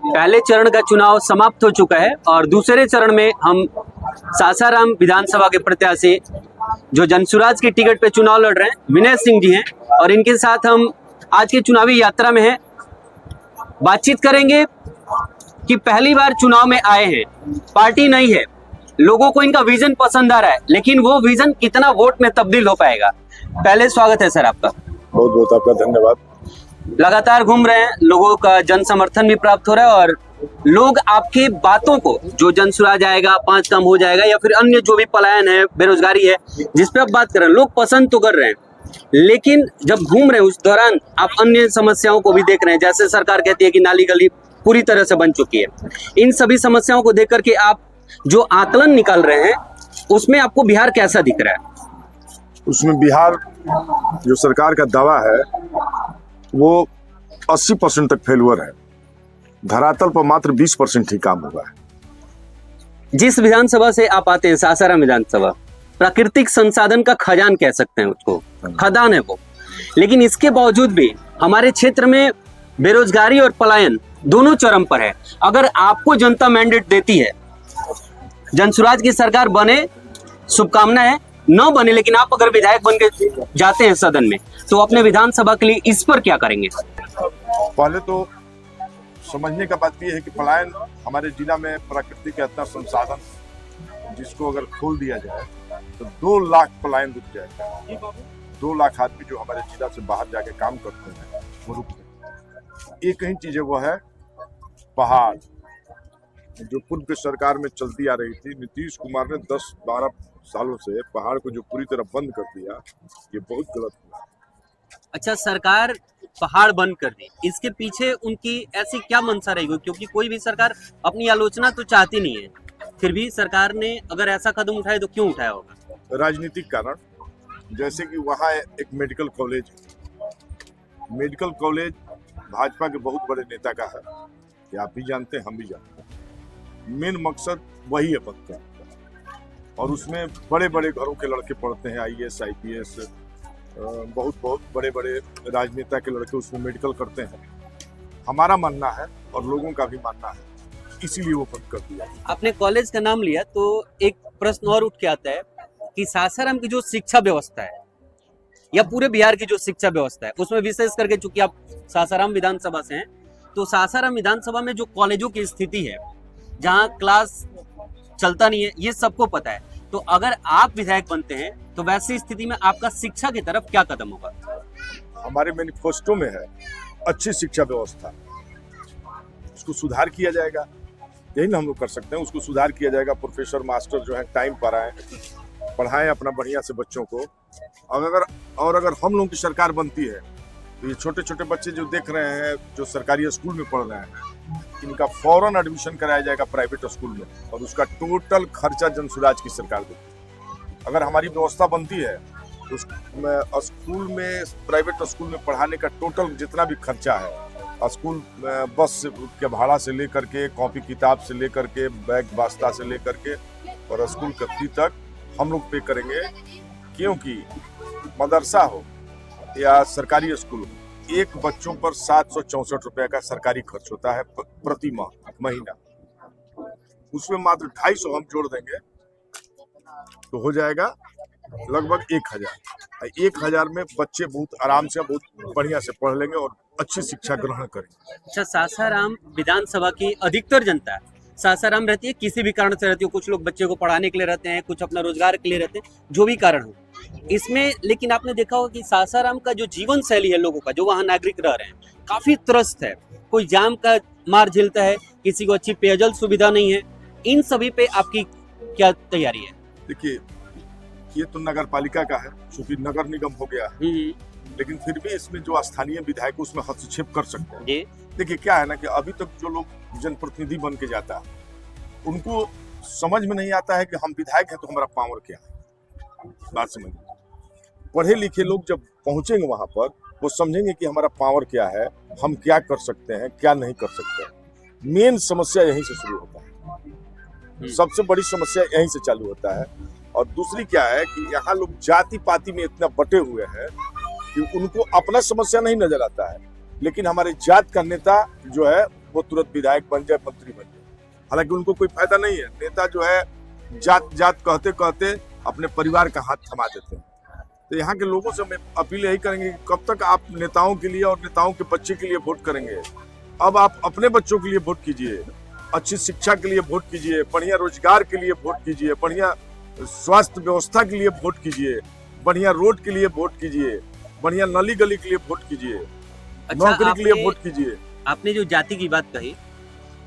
पहले चरण का चुनाव समाप्त हो चुका है और दूसरे चरण में हम सासाराम विधानसभा के प्रत्याशी जो जनसुराज की टिकट पे चुनाव लड़ रहे हैं विनय सिंह जी हैं और इनके साथ हम आज की चुनावी यात्रा में हैं। बातचीत करेंगे कि पहली बार चुनाव में आए हैं, पार्टी नहीं है, लोगों को इनका विजन पसंद आ रहा है, लेकिन वो विजन कितना वोट में तब्दील हो पाएगा। पहले स्वागत है सर आपका। बहुत बहुत आपका धन्यवाद। लगातार घूम रहे हैं, लोगों का जन समर्थन भी प्राप्त हो रहा है और लोग आपकी बातों को, जो जनसुराज आएगा, 5 कम हो जाएगा या फिर अन्य जो भी पलायन है, बेरोजगारी है, जिस पे आप बात कर रहे हैं, लोग पसंद तो कर रहे हैं, लेकिन जब घूम रहे हैं उस दौरान आप अन्य समस्याओं को भी देख रहे हैं। जैसे सरकार कहती है कि नाली गली पूरी तरह से बन चुकी है। इन सभी समस्याओं को देख करके आप जो आकलन निकाल रहे हैं उसमें आपको बिहार कैसा दिख रहा है? उसमें बिहार जो सरकार का दावा है वो 80% तक फेलुअर है। धरातल पर मात्र 20% ही काम हुआ है। जिस विधानसभा से आप आते हैं, सासाराम विधानसभा, प्राकृतिक संसाधन का खजान कह सकते हैं उसको, खदान है वो, लेकिन इसके बावजूद भी हमारे क्षेत्र में बेरोजगारी और पलायन दोनों चरम पर है। अगर आपको जनता मैंडेट देती है, जनसुराज की सरकार बने, शुभकामना है, न बने, लेकिन आप अगर विधायक बन के जाते हैं सदन में, तो अपने विधानसभा के लिए इस पर क्या करेंगे? पहले तो समझने का बात यह है कि पलायन हमारे जिला में प्राकृतिक इतना संसाधन जिसको अगर खोल दिया जाए तो 2 लाख पलायन रुक जाएगा। 2 लाख आदमी जो हमारे जिला से बाहर जाके काम करते हैं वो रुक जाए। एक ही चीज है, वो है पहाड़, जो पूर्व की सरकार में चलती आ रही थी। नीतीश कुमार ने 10-12 सालों से पहाड़ को जो पूरी तरह बंद कर दिया, ये बहुत गलत हुआ। अच्छा, सरकार पहाड़ बंद कर दी, इसके पीछे उनकी ऐसी क्या मंशा रहेगी? क्योंकि कोई भी सरकार अपनी आलोचना तो चाहती नहीं है, फिर भी सरकार ने अगर ऐसा कदम उठाया तो क्यों उठाया होगा? राजनीतिक कारण, जैसे कि वहाँ एक मेडिकल कॉलेज है। मेडिकल कॉलेज भाजपा के बहुत बड़े नेता का है, ये आप भी जानते हैं, हम भी जानते हैं। मेन मकसद वही है पद का, और उसमें बड़े बड़े घरों के लड़के पढ़ते हैं, IAS IPS, बहुत बड़े बड़े राजनेता के लड़के उसमें मेडिकल करते हैं। हमारा मानना है और लोगों का भी मानना है, इसीलिए वो बंद कर दिया। आपने कॉलेज का नाम लिया तो एक प्रश्न और उठ के आता है कि सासाराम की जो शिक्षा व्यवस्था है या पूरे बिहार की जो शिक्षा व्यवस्था है, उसमें विशेष करके चूंकि आप सासाराम विधानसभा से हैं, तो सासाराम विधानसभा में जो कॉलेजों की स्थिति है, जहाँ क्लास चलता नहीं है, ये सबको पता है। तो अगर आप विधायक बनते हैं तो वैसी स्थिति में आपका शिक्षा की तरफ क्या कदम होगा? हमारे मैनिफेस्टो में है अच्छी शिक्षा व्यवस्था, उसको सुधार किया जाएगा। यही ना हम लोग कर सकते हैं, उसको सुधार किया जाएगा। प्रोफेसर मास्टर जो है टाइम पर आए, पढ़ाएं अपना बढ़िया से बच्चों को। अगर हम लोगों की सरकार बनती है तो ये छोटे छोटे बच्चे जो देख रहे हैं, जो सरकारी स्कूल में पढ़ रहे हैं, इनका फौरन एडमिशन कराया जाएगा प्राइवेट स्कूल में, और उसका टोटल खर्चा जनसुराज की सरकार देगी। अगर हमारी व्यवस्था बनती है तो स्कूल में, प्राइवेट स्कूल में पढ़ाने का टोटल जितना भी खर्चा है, स्कूल बस के भाड़ा से लेकर के, कॉपी किताब से लेकर के, बैग बास्ता से लेकर के और स्कूल का फी तक हम लोग पे करेंगे। क्योंकि मदरसा हो या सरकारी स्कूल हो, एक बच्चों पर 764 रुपए का सरकारी खर्च होता है प्रति महीना। उसमें मात्र 250 हम जोड़ देंगे तो हो जाएगा लगभग 1000। 1000 में बच्चे बहुत आराम से, बहुत बढ़िया से पढ़ लेंगे और अच्छी शिक्षा ग्रहण करेंगे। अच्छा, सासाराम विधानसभा की अधिकतर जनता सासाराम रहती है, किसी भी कारण से रहती है। कुछ लोग बच्चे को पढ़ाने के लिए रहते हैं, कुछ अपना रोजगार के लिए रहते हैं, जो भी कारण हो इसमें। लेकिन आपने देखा होगा कि सासाराम का जो जीवन शैली है लोगों का, जो वहाँ नागरिक रह रहे हैं, काफी त्रस्त है। कोई जाम का मार झेलता है, किसी को अच्छी पेयजल सुविधा नहीं है। इन सभी पे आपकी क्या तैयारी है? देखिए, ये तो नगर पालिका का है, क्योंकि नगर निगम हो गया है, लेकिन फिर भी इसमें जो स्थानीय विधायक उसमें हस्तक्षेप कर सकते हैं। देखिए क्या है ना कि अभी तक जो लोग जनप्रतिनिधि बन के जाता है, उनको समझ में नहीं आता है कि हम विधायक हैं तो हमारा पावर क्या है। बात समझिए, पढ़े लिखे लोग जब पहुंचेंगे वहां पर, वो समझेंगे कि हमारा पावर क्या है, हम क्या कर सकते हैं, क्या नहीं कर सकते हैं। मेन समस्या यहीं से शुरू होता है, सबसे बड़ी समस्या यहीं से चालू होता है। और दूसरी क्या है कि यहाँ लोग जाति पाति में इतना बटे हुए हैं कि उनको अपना समस्या नहीं नजर आता है, लेकिन हमारे जात का नेता जो है वो तुरंत विधायक बन जाए, मंत्री बन जाए। हालांकि उनको कोई फायदा नहीं है। नेता जो है जात जात कहते कहते अपने परिवार का हाथ थमा देते हैं। तो यहाँ के लोगों से हम अपील यही करेंगे कि कब तक आप नेताओं के लिए और नेताओं के बच्चे के लिए वोट करेंगे। अब आप अपने बच्चों के लिए वोट कीजिए, अच्छी शिक्षा के लिए वोट कीजिए, बढ़िया रोजगार के लिए वोट कीजिए, बढ़िया स्वास्थ्य व्यवस्था के लिए वोट कीजिए, बढ़िया रोड के लिए वोट कीजिए, बढ़िया नली गली के लिए वोट कीजिए, नौकरी के लिए वोट कीजिए। आपने जो जाति की बात कही,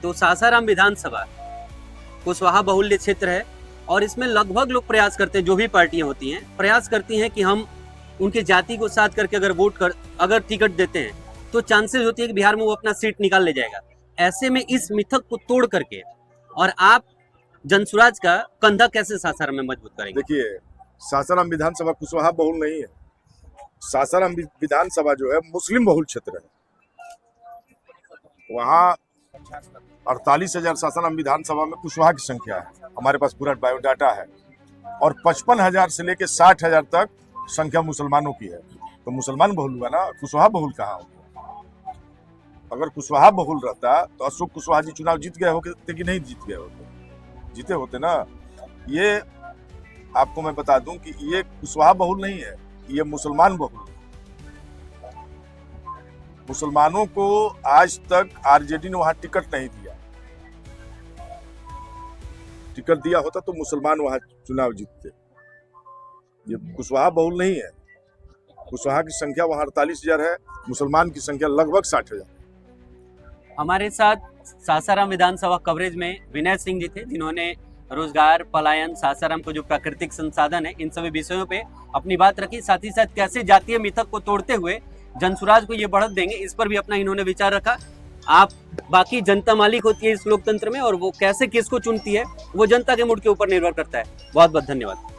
तो सासाराम विधानसभा कुशवाहा बहुल्य क्षेत्र है और इसमें लगभग लोग प्रयास करते हैं, जो भी पार्टियां होती हैं प्रयास करती हैं कि हम उनके जाति को साथ करके अगर टिकट देते हैं तो चांसेस होती है कि बिहार में वो अपना सीट निकाल ले जाएगा। ऐसे में इस मिथक को तोड़ करके और आप जनसुराज का कंधा कैसे सासाराम में मजबूत करेंगे? देखिए, सासाराम विधानसभा कुशवाहा बहुल नहीं है। सासाराम विधानसभा जो है मुस्लिम बहुल क्षेत्र है। वहाँ 48,000 सासाराम विधानसभा में कुशवाहा की संख्या है। हमारे पास पूरा बायोडाटा है। और 55,000 से लेकर 60,000 तक संख्या मुसलमानों की है। तो मुसलमान बहुल हुआ ना, कुशवाहा बहुल कहाँ होगा? अगर कुशवाहा बहुल रहता तो अशोक कुशवाहा जी चुनाव जीत गए होते कि नहीं जीत गए होते? जीते होते ना। ये आपको मैं बता दूं कि ये कुशवाहा बहुल नहीं है, ये मुसलमान बहुल है। मुसलमानों को आज तक आरजेडी ने वहां टिकट नहीं दिया। टिकट दिया होता तो मुसलमान वहां चुनाव जीतते। ये कुशवाहा बहुल नहीं है। कुशवाहा की संख्या वहां 48,000 है, मुसलमान की संख्या लगभग 60,000। हमारे साथ सासाराम विधानसभा कवरेज में विनय सिंह जी थे, जिन्होंने रोजगार, पलायन, सासाराम को जो प्राकृतिक संसाधन है, इन सभी विषयों पे अपनी बात रखी। साथ ही साथ कैसे जातीय मिथक को तोड़ते हुए जनसुराज को ये बढ़त देंगे, इस पर भी अपना इन्होंने विचार रखा। आप बाकी जनता मालिक होती है इस लोकतंत्र में, और वो कैसे किसको चुनती है वो जनता के मूड के ऊपर निर्भर करता है। बहुत बहुत धन्यवाद।